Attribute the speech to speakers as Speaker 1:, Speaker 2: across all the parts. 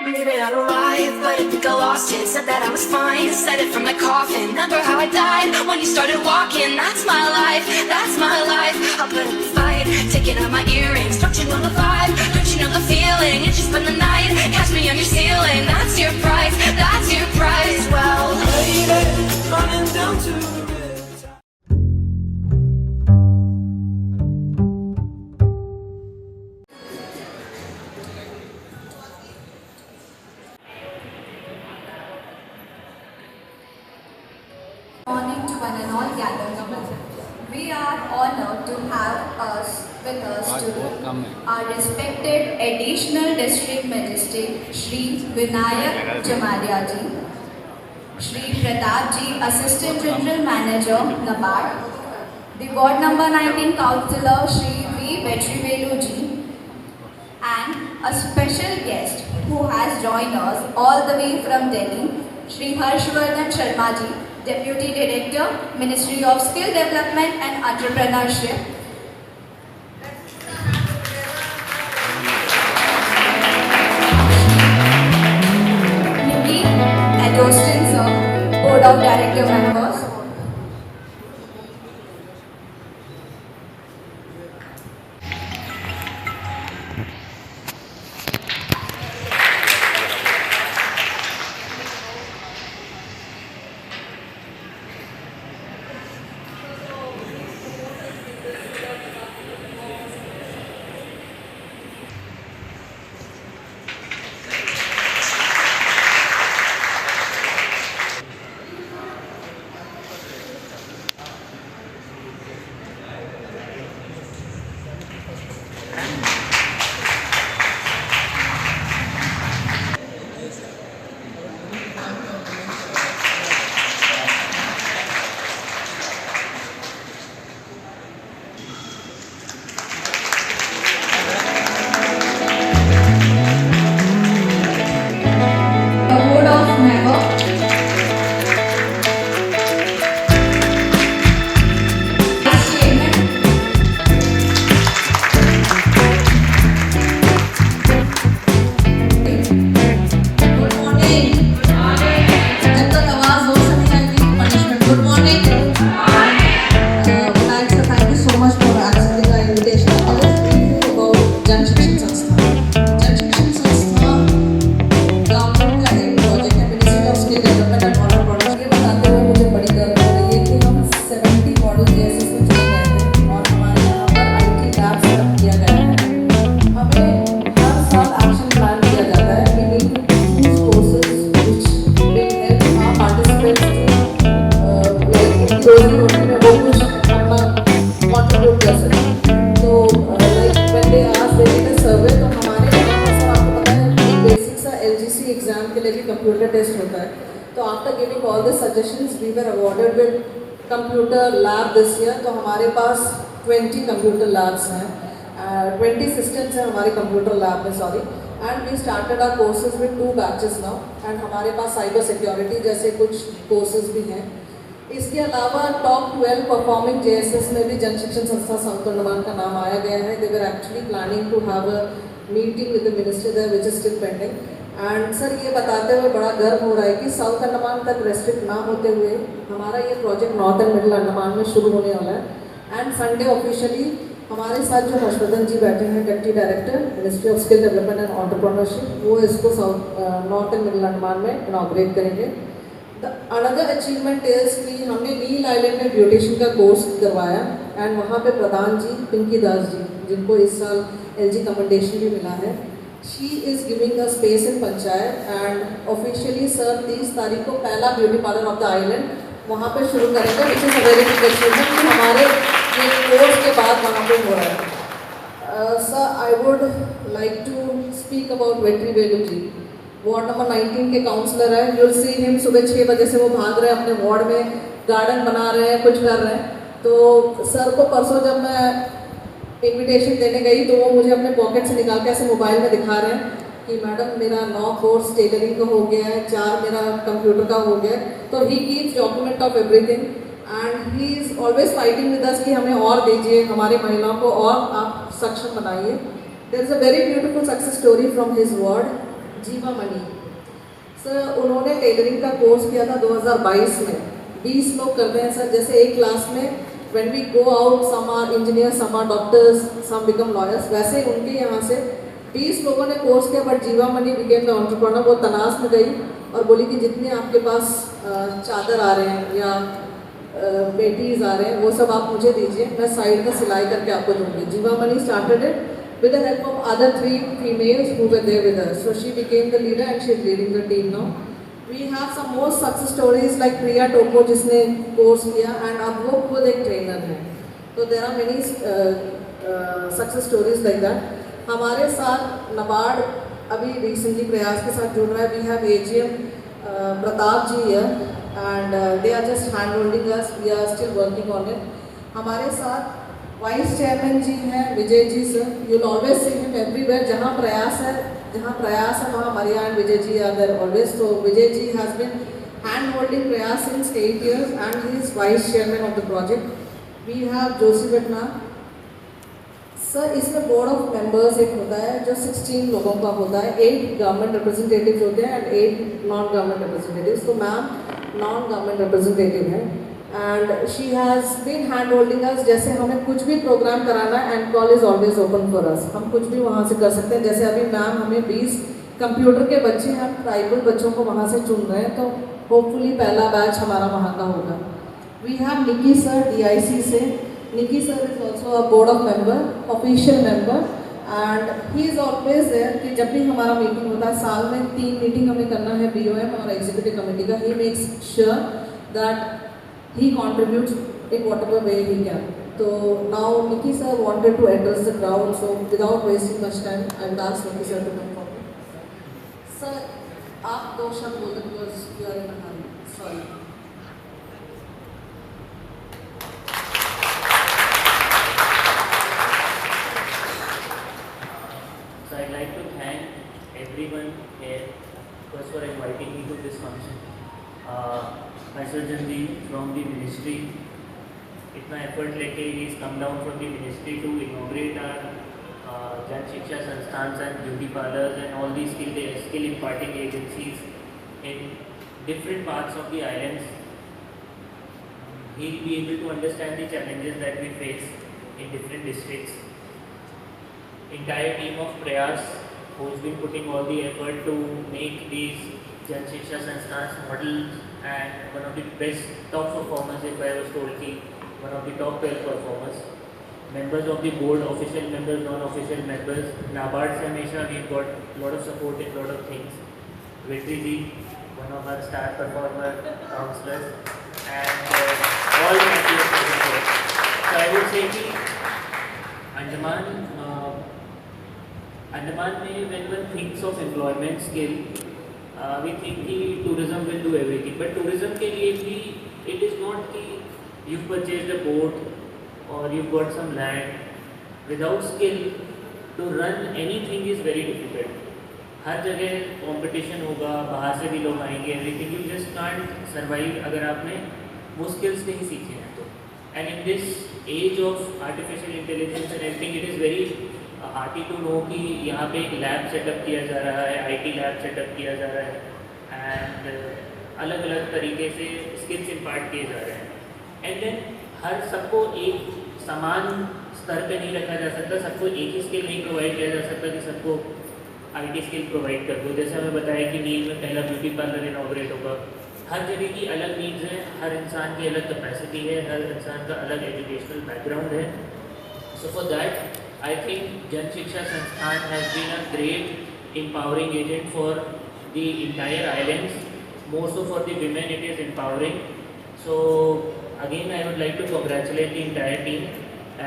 Speaker 1: Maybe I'm alive, but I think I lost it. Said that I was fine, said it from the coffin. Remember how I died when you started walking. That's my life, that's my life. I'll put up a fight, taking out my earrings. Don't you know the vibe? Don't you know the feeling? And you spend the night, catch me on your ceiling. That's your price, that's your price. Well, lady, running down to the ridge.
Speaker 2: Morning to one and all gathered. We are honored to have us with us today our respected additional district magistrate Shri Vinayak Jamalia ji, Shri Pratap ji, Assistant General Manager NABARD, the Ward number 19 Councillor Shri V. Vetrivelu ji, and a special guest who has joined us all the way from Delhi, Shri Harshvardhan Sharma ji, Deputy Director, Ministry of Skill Development and Entrepreneurship. Nikki Adostin sir, Board of Director members.
Speaker 3: Computer test होता है तो after giving all the suggestions we were awarded with computer lab this year. तो हमारे पास 20 computer labs हैं, 20 systems हैं हमारे computer lab में, sorry, and we started our courses with 2 batches now, and हमारे पास साइबर सिक्योरिटी जैसे कुछ कोर्सेज भी हैं। इसके अलावा टॉप 12 परफॉर्मिंग JSS में भी जन शिक्षण संस्था साउथ अंडमान का नाम आया गया है। They were actually planning to have a meeting with the minister there which is still pending. And sir ये बताते हुए बड़ा गर्व हो रहा है कि साउथ अंडमान तक रेस्ट्रिक्ट ना होते हुए हमारा ये project north and middle Andaman में शुरू होने वाला है। एंड संडे ऑफिशियली हमारे साथ जो हर्षवर्धन जी बैठे हैं, deputy director ministry of skill development and entrepreneurship, वो इसको south north and middle Andaman में इनॉग्रेट करेंगे। द अनदर अचीवमेंट इज कि हमने नील आइलैंड में ब्यूटिशियन का कोर्स करवाया, एंड वहाँ पे प्रधान जी पिंकी दास जी, जिनको इस साल LG कमेंडेशन भी मिला है, she is giving a space in panchayat, and officially sir 30 तारीख को पहला beauty parlour of the island वहाँ पे शुरू करेंगे, which is a very big achievement कि हमारे ये कोर्स के बाद वहाँ पे हो रहा है। Sir I would like to speak about Vetrivelu ji, ward number 19 के काउंसलर है। यूल सी हिम सुबह 6 बजे से वो भाग रहे हैं अपने वार्ड में, गार्डन बना रहे हैं, कुछ कर रहे हैं। तो सर को परसों जब मैं इनविटेशन देने गई तो वो मुझे अपने पॉकेट से निकाल के ऐसे मोबाइल में दिखा रहे हैं कि मैडम मेरा 9 कोर्स टेलरिंग का हो गया है, 4 मेरा कंप्यूटर का हो गया है। तो he keeps document of everything, and he is always fighting with us कि हमें और दीजिए, हमारी महिलाओं को और आप सक्षम बनाइए। There is a very beautiful success story from his word. Jeeva Mani sir, उन्होंने टेलरिंग का कोर्स किया था 2022 में। 20 लोग करते हैं सर, जैसे एक क्लास में when we go out, some are engineers, some are doctors, some become lawyers, वैसे ही उनके यहाँ से 20 लोगों ने कोर्स किया। बट जीवा मनी बिकेम द एंटरप्रेन्योर। वो तनास में गई और बोली कि जितने आपके पास चादर आ रहे हैं या पेटीज आ रहे हैं वो सब आप मुझे दीजिए, मैं साइड में सिलाई करके आपको दूंगी। जीवा money started it with the help of other 3 females who were there with us. So she became the leader and she is leading the team now. We have some more success stories like Priya Topo जिसने course किया and अब वो खुद एक trainer है। तो there are many success stories like that. हमारे साथ नबार्ड अभी रिसेंटली प्रयास के साथ जुड़ रहा है। We have AGM Pratap ji here and they are just hand holding us. We are still working on it. हमारे साथ वाइस चेयरमैन जी हैं Vijay ji sir. You will always see him everywhere. जहाँ प्रयास है वहाँ Maria and Vijay ji are there always. तो Vijay ji has been hand holding Prayas since 8 years and he is vice chairman of the project. We have Joshi भटना sir. इसमें board of members एक होता है जो 16 लोगों का होता है। 8 गवर्नमेंट रिप्रेजेंटेटिव्स होते हैं एंड 8 नॉन गवर्नमेंट रिप्रेजेंटेटिव्स। तो मैम नॉन गवर्नमेंट रिप्रेजेंटेटिव है and she has been hand holding us. जैसे हमें कुछ भी प्रोग्राम कराना है and call is always open for us. हम कुछ भी वहाँ से कर सकते हैं। जैसे अभी मैम हमें 20 कंप्यूटर के बच्चे हैं, हम ट्राइबल बच्चों को वहाँ से चुन रहे हैं। तो होपफुली पहला बैच हमारा वहाँ का होगा। We have Nikki sir DIC से। Nikki sir is also a board of member, official member and he is always there कि जब भी हमारा मीटिंग होता है, साल में 3 मीटिंग हमें करना है BOM और एग्जीक्यूटिव कमेटी का। He makes sure that he contributes in whatever way he can. So now Nikki sir wanted to address the crowd, so without wasting much time, I will ask Nikki sir to come forward. Sir, आप 2 शब्द बोल दो because you are in a hurry. Sorry.
Speaker 4: So I'd like to thank everyone here first for inviting me to this function. Harshvardhan ji from the ministry इतना effort लेके is come down from the ministry to inaugurate our Jan Shiksha Sansthan and beauty parlours and all the skill imparting agencies in different parts of the islands. He'll be able to understand the challenges that we face in different districts. Entire team of Prayas who's been putting all the effort to make these Jan Shiksha Sansthan's models and one of the best top performers, if I was told ki one of the top 12 performers. Members of the board, official members, non-official members. NABARD से हमेशा we've got lot of support in lot of things. Vetri ji, one of our star performer counselors, and all the So I would say कि Andaman में when one thinks of employment skill, we think कि tourism will do everything, but tourism के लिए भी it is not कि you've purchased a boat or you've got some land. Without skill, to run anything is very difficult. हर जगह competition होगा, बाहर से भी लोग आएंगे, everything. You just can't survive अगर आपने वो skills नहीं सीखे हैं तो. And in this age of artificial intelligence and everything, it is very hearty to know कि यहाँ पे एक लैब सेटअप किया जा रहा है, IT लैब सेटअप किया जा रहा है एंड अलग अलग तरीके से स्किल्स इम्पार्ट किए जा रहे हैं. एंड देन हर सबको एक समान स्तर पे नहीं रखा जा सकता, सबको एक ही स्किल नहीं प्रोवाइड किया जा सकता कि सबको IT स्किल प्रोवाइड कर दो. जैसे हमें बताया कि नील में पहला ब्यूटी पार्लर इनॉग्रेट होगा. हर जगह की अलग नीड्स हैं, हर इंसान की अलग कैपेसिटी है, हर इंसान का अलग एजुकेशनल बैकग्राउंड है. So for that I think Jan Shiksha Sansthan has been a great empowering agent for the entire islands. More so for the women, it is empowering. So again, I would like to congratulate the entire team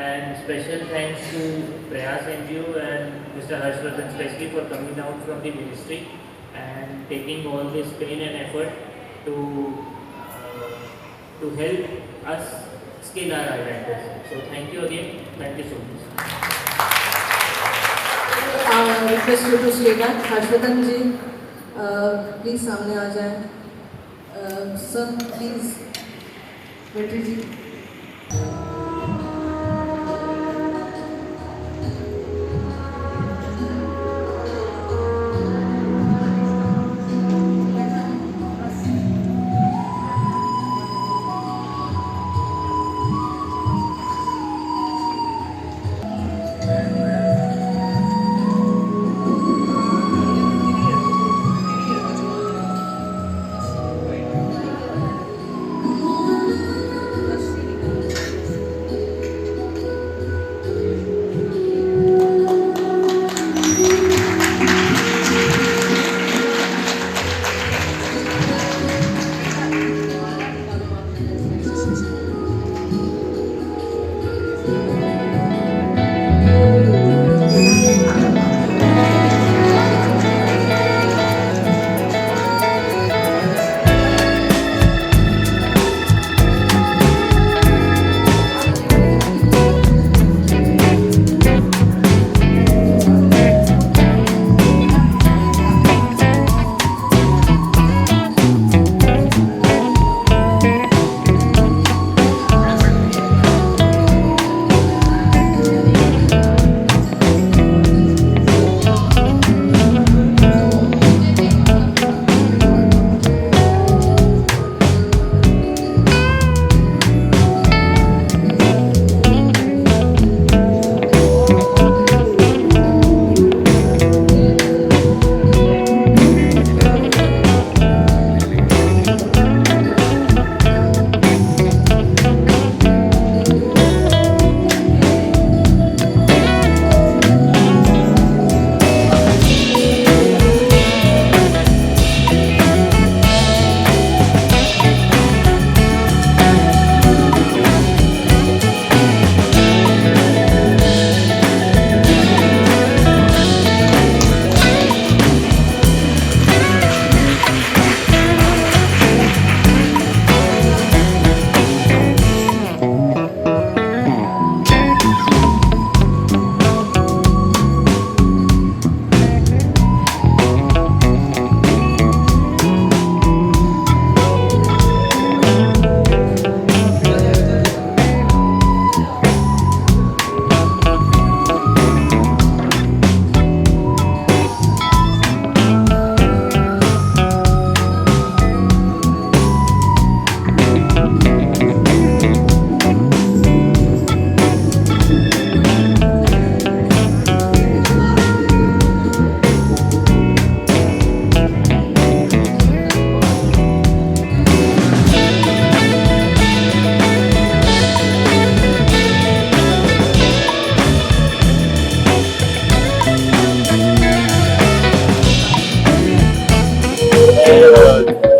Speaker 4: and special thanks to Prayas NGO and Mr. Harshvardhan especially for coming down from the ministry and taking all this pain and effort to help us skill our islanders. So thank you again. Thank you so much.
Speaker 3: Request you to stay back. Harshvardhan ji please सामने आ जाएं. Sir please बेटी जी.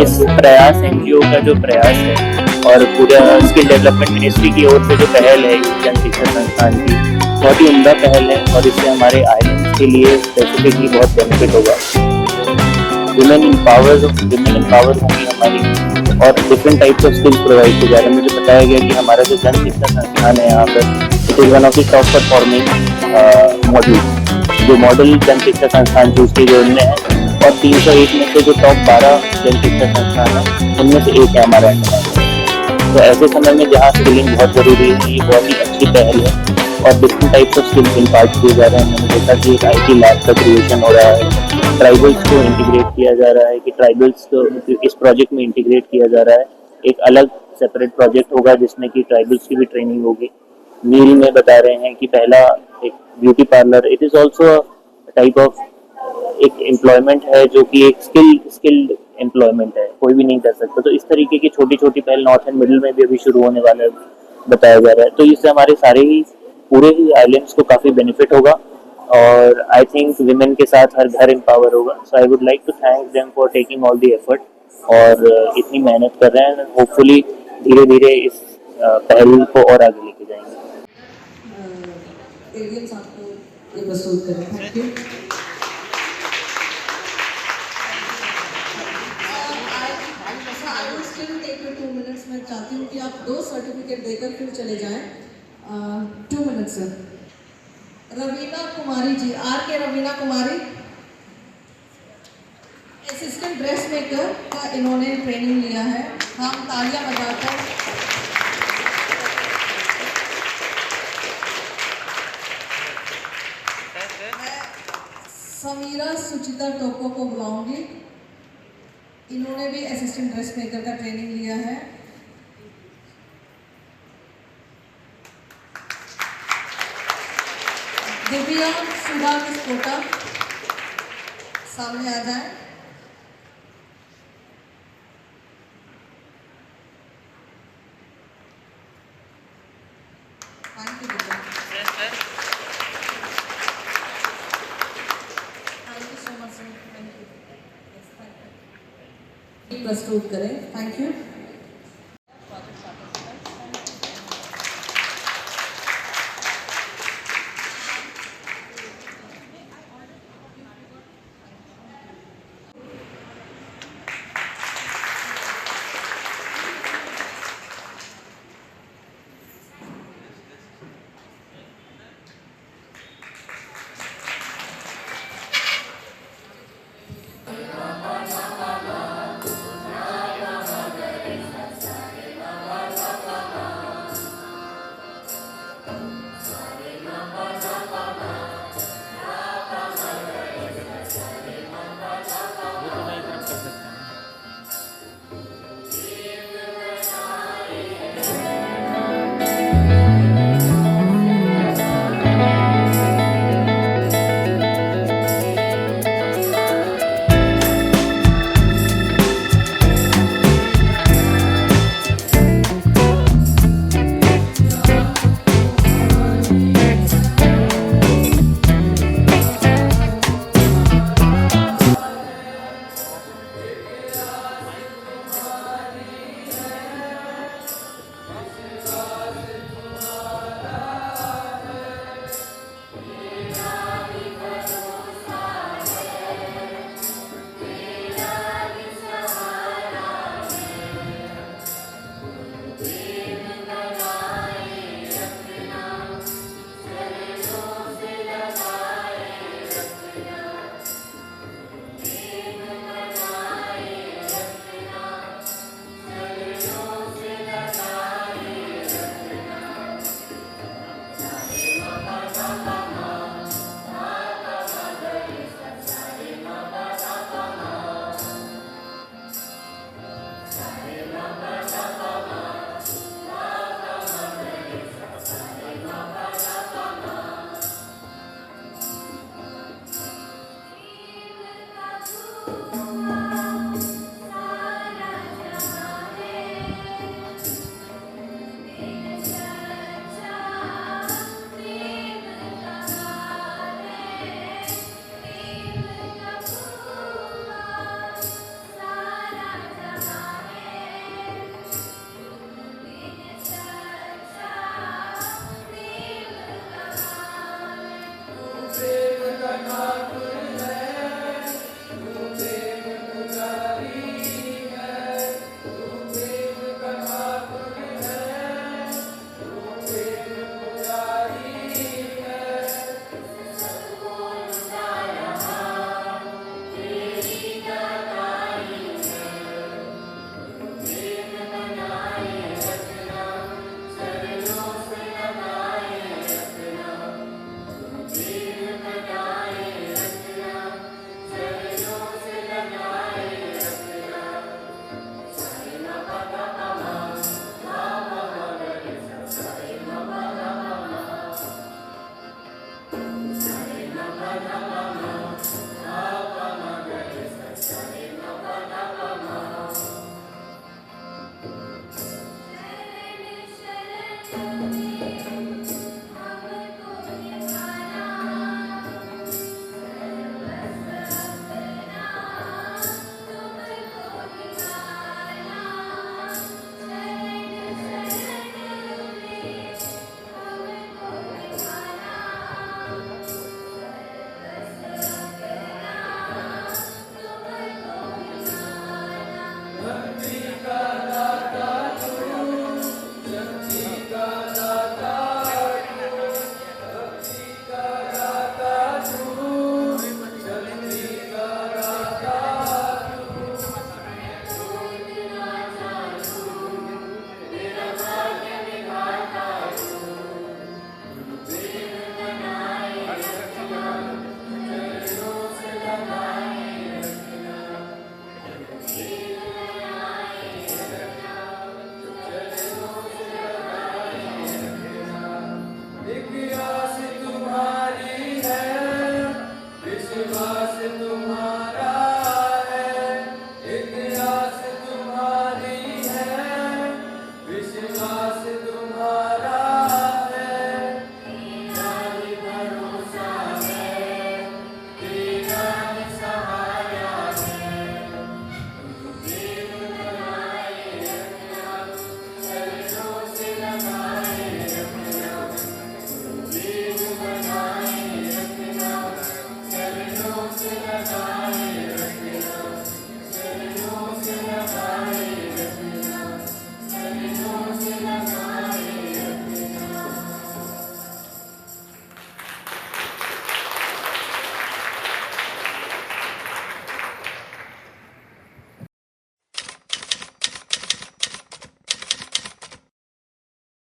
Speaker 5: इस प्रयास NGO का जो प्रयास है और पूरा स्किल डेवलपमेंट मिनिस्ट्री की ओर से जो पहल है जन शिक्षा संस्थान की, बहुत ही उम्दा पहल है और इससे हमारे आइलैंड्स के लिए स्पेसिफिकली बहुत बेनिफिट होगा। विमेन एम्पावर होंगी हमारी और different types of skills provide किए जा रहे हैं। मुझे बताया गया कि हमारा जो जन शिक्षा संस्थान है यहाँ पर, it is one of the top performing model, जो मॉडल जन शिक्षा संस्थान चूज किए गए उनमें है और 301 में से जो टॉप 12 जन शिक्षा संस्थान है उनमें से एक है हमारा इंटरनेशनल। तो ऐसे समय में जहाँ स्किलिंग बहुत ज़रूरी है, ये बहुत ही अच्छी पहल है और different types of skills impart किए जा रहे हैं। मैंने देखा कि एक IT लैब का क्रिएशन हो रहा है, ट्राइबल्स को इंटीग्रेट किया जा रहा है कि ट्राइबल्स को इस प्रोजेक्ट में इंटीग्रेट किया जा रहा है। एक अलग सेपरेट प्रोजेक्ट होगा जिसमें कि ट्राइबल्स की भी ट्रेनिंग होगी। मील में बता रहे हैं कि पहला एक beauty parlour, it is also type of एक एम्प्लॉयमेंट है जो कि एक स्किल्ड एम्प्लॉयमेंट है, कोई भी नहीं कर सकता। तो इस तरीके की छोटी छोटी पहल नॉर्थ एंड मिडिल में भी अभी शुरू होने वाला है, बताया जा रहा है। तो इससे हमारे पूरे ही आइलैंड्स को काफ़ी बेनिफिट होगा और आई थिंक विमेन के साथ हर घर एम्पावर होगा। So I would like to thank them for taking all the effort और इतनी मेहनत कर रहे हैं। होपफुली धीरे धीरे इस पहल को और आगे लेके जाएंगे।
Speaker 3: एलियंस आपको ये प्रस्तुत करें। Thank you. मैं चाहती हूँ कि आप 2 सर्टिफिकेट देकर फिर चले जाएं। 2 minutes sir. Raveena Kumari ji, RK Raveena कुमारी, असिस्टेंट ड्रेस मेकर का इन्होंने ट्रेनिंग लिया है। हम तालियां बजाकर समीरा सुचिता टोको को बुलाऊंगी। इन्होंने भी असिस्टेंट ड्रेस मेकर का ट्रेनिंग लिया है। दिव्या सुधा किस्पोटा सामने आ जाए। Thank you Divya. Thank you so much sir. Thank you. प्रस्तुत करें। Thank you.